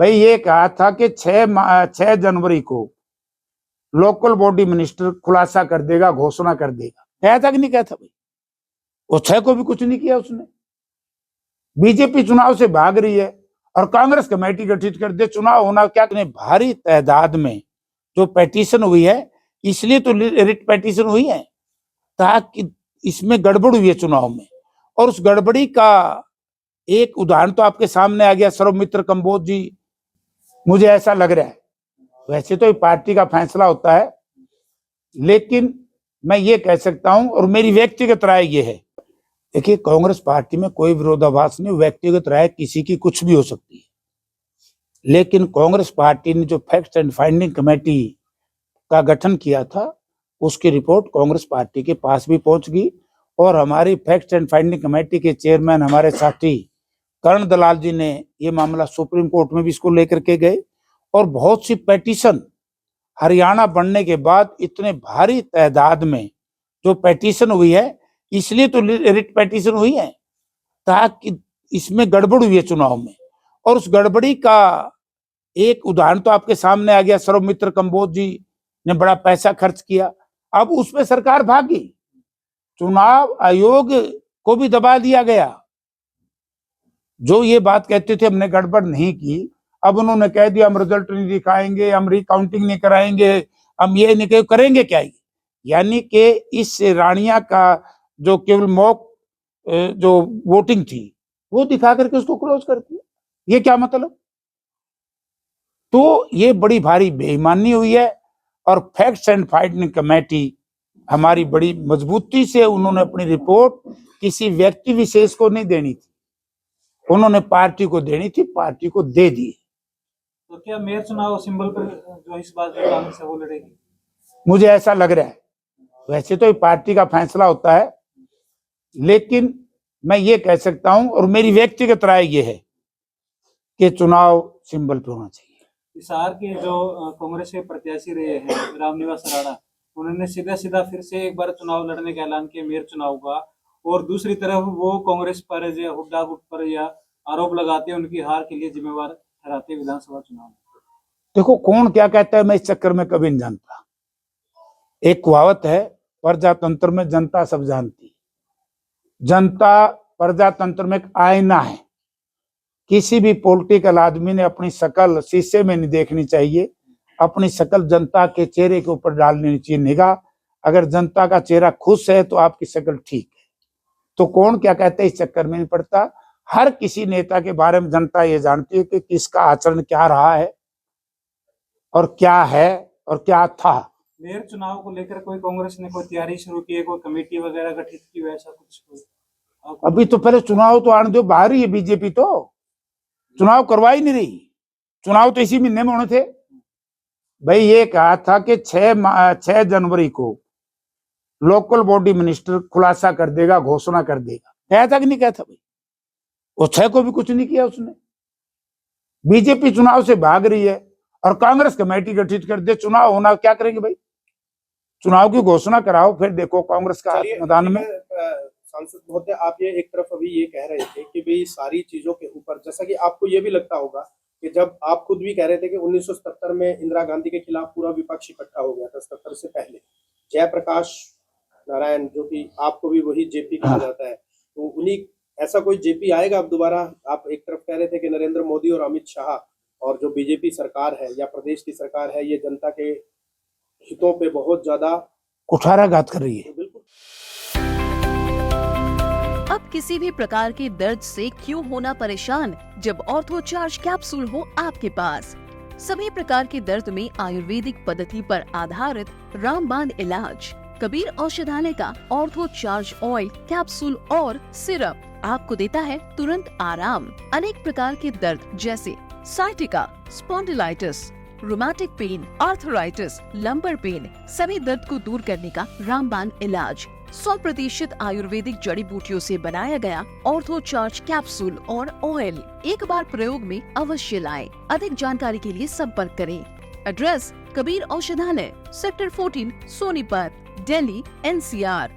भाई ये कहा था कि 6 जनवरी को लोकल बॉडी मिनिस्टर खुलासा कर देगा, घोषणा कर देगा। कहा था कि नहीं कहा था भाई? वो 6 को भी कुछ नहीं किया उसने। बीजेपी चुनाव से भाग रही है और कांग्रेस कमेटी गठित कर दे, चुनाव होना क्या करें। भारी तादाद में जो पेटिशन हुई है, इसलिए तो रिट पेटिशन हुई है ताकि इसमें गड़बड़ हुई है चुनाव में। और उस गड़बड़ी का एक उदाहरण तो आपके सामने आ गया, सर्वमित्र कंबोज जी। मुझे ऐसा लग रहा है, वैसे तो पार्टी का फैसला होता है, लेकिन मैं ये कह सकता हूं और मेरी व्यक्तिगत राय ये है, देखिए कांग्रेस पार्टी में कोई विरोधाभास नहीं, व्यक्तिगत राय किसी की कुछ भी हो सकती है, लेकिन कांग्रेस पार्टी ने जो फैक्ट्स एंड फाइंडिंग कमेटी का गठन किया था, उसकी रिपोर्ट कांग्रेस पार्टी के पास भी पहुंच गई और हमारी फैक्ट्स एंड फाइंडिंग कमेटी के चेयरमैन हमारे साथी कर्ण दलाल जी ने ये मामला सुप्रीम कोर्ट में भी इसको लेकर के गए। और बहुत सी पेटिशन हरियाणा बनने के बाद इतने भारी तादाद में जो पेटिशन हुई है, इसलिए तो रिट पेटिशन हुई है ताकि इसमें गड़बड़ हुई है चुनाव में। और उस गड़बड़ी का एक उदाहरण तो आपके सामने आ गया, सर्वमित्र कंबोज जी ने बड़ा पैसा खर्च किया, अब उसमें सरकार भागी, चुनाव आयोग को भी दबा दिया गया। जो ये बात कहते थे हमने गड़बड़ नहीं की, अब उन्होंने कह दिया हम रिजल्ट नहीं दिखाएंगे, हम रिकाउंटिंग नहीं कराएंगे, हम ये नहीं करेंगे क्या? यानी कि इस रानिया का जो केवल मॉक जो वोटिंग थी वो दिखा करके उसको क्लोज कर दिया। ये क्या मतलब? तो ये बड़ी भारी बेईमानी हुई है और फैक्ट्स एंड फाइंडिंग कमेटी हमारी बड़ी मजबूती से उन्होंने अपनी रिपोर्ट किसी व्यक्ति विशेष को नहीं देनी थी, उन्होंने पार्टी को देनी थी, पार्टी को दे दी। तो क्या मेयर चुनाव सिंबल पर जो इस बार जो कांग्रेस है वो लड़ेगी? मुझे ऐसा लग रहा है, वैसे तो पार्टी का फैसला होता है, लेकिन मैं ये कह सकता हूं और मेरी व्यक्तिगत राय ये है कि चुनाव सिंबल पे होना चाहिए। हिसार के जो कांग्रेस के प्रत्याशी रहे हैं रामनिवास राणा, उन्होंने सीधा सीधा फिर से एक बार चुनाव लड़ने का ऐलान किया मेयर चुनाव का, और दूसरी तरफ वो कांग्रेस पर या हुड्डा गुट पर या आरोप लगाते हैं उनकी हार के लिए जिम्मेवार ठहराते विधानसभा चुनाव। देखो कौन क्या कहता है, मैं इस चक्कर में कभी नहीं जानता। एक कहावत है, प्रजातंत्र में जनता सब जानती। जनता प्रजातंत्र में एक आईना है, किसी भी पॉलिटिकल आदमी ने अपनी शकल शीशे में नहीं देखनी चाहिए, अपनी शकल जनता के चेहरे के ऊपर डालनी चाहिए निगाह। अगर जनता का चेहरा खुश है तो आपकी शकल ठीक है। तो कौन क्या कहते हैं इस चक्कर में नहीं पड़ता। हर किसी नेता के बारे में जनता ये जानती है कि किसका आचरण क्या रहा है और क्या है और क्या था। मेयर चुनाव को लेकर कोई कांग्रेस ने कोई तैयारी शुरू की है, कोई कमेटी वगैरह गठित की, वैसा कुछ? अभी तो पहले चुनाव तो आने दो, बाहर ही है बीजेपी, तो चुनाव करवा ही नहीं रही। चुनाव तो इसी महीने में होने थे। भाई ये कहा था कि 6 जनवरी को लोकल बॉडी मिनिस्टर खुलासा कर देगा, घोषणा कर देगा। कहा था कि नहीं कहा था भाई? वो 6 को भी कुछ नहीं किया उसने। बीजेपी चुनाव से भाग रही है और कांग्रेस कमेटी गठित कर दे, चुनाव होना क्या करेंगे भाई? चुनाव की घोषणा कराओ, फिर देखो कांग्रेस का मैदान में। सांसद महोदय, आप ये एक तरफ अभी ये कह रहे थे कि भाई सारी चीजों के ऊपर, जैसा कि आपको ये भी लगता होगा कि जब आप खुद भी कह रहे थे कि 1977 में इंदिरा गांधी के खिलाफ पूरा विपक्ष इकट्ठा हो गया था, 77 से पहले जयप्रकाश नारायण, जो कि आपको भी वही जेपी कहा जाता है, तो उन्हीं ऐसा कोई जेपी आएगा अब दोबारा? आप एक तरफ कह रहे थे कि नरेंद्र मोदी और अमित शाह और जो बीजेपी सरकार है या प्रदेश की सरकार है, ये जनता के हितों पे बहुत ज्यादा कुठाराघात कर रही है। बिल्कुल। अब किसी भी प्रकार के दर्द से क्यों होना परेशान, जब ऑर्थो चार्ज कैप्सूल हो आपके पास। सभी प्रकार के दर्द में आयुर्वेदिक पद्धति पर आधारित रामबाण इलाज। कबीर औषधालय का ऑर्थो चार्ज ऑयल, कैप्सूल और सिरप आपको देता है तुरंत आराम। अनेक प्रकार के दर्द जैसे sciatica, spondylitis, rheumatic pain, arthritis, lumbar pain, सभी दर्द को दूर करने का रामबाण इलाज। 100% आयुर्वेदिक जड़ी बूटियों से बनाया गया ऑर्थो चार्ज कैप्सूल और ऑयल एक बार प्रयोग में अवश्य लाएं। अधिक जानकारी के लिए संपर्क करें। एड्रेस: कबीर औषधालय, सेक्टर 14, सोनीपत, दिल्ली, NCR।